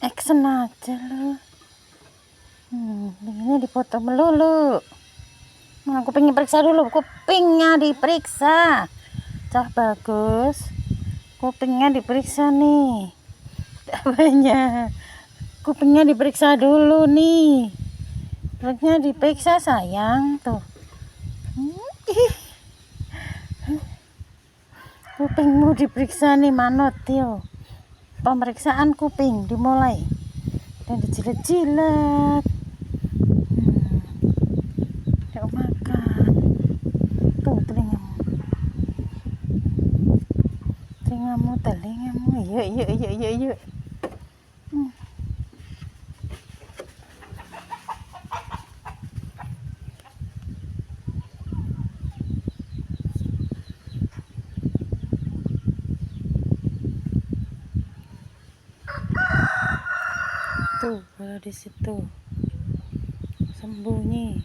Action aja lu. Ini dipotong melulu. Aku pengen periksa dulu, kupingnya diperiksa. Cah bagus, kupingnya diperiksa nih. Apanya? Kupingnya diperiksa dulu nih. Perutnya diperiksa sayang tuh. Kupingmu diperiksa nih manut yo. Pemeriksaan kuping dimulai dan dijilat-jilat. Yuk makan. Tuh telingamu. Yuk. Tuh, kalau di situ sembunyi.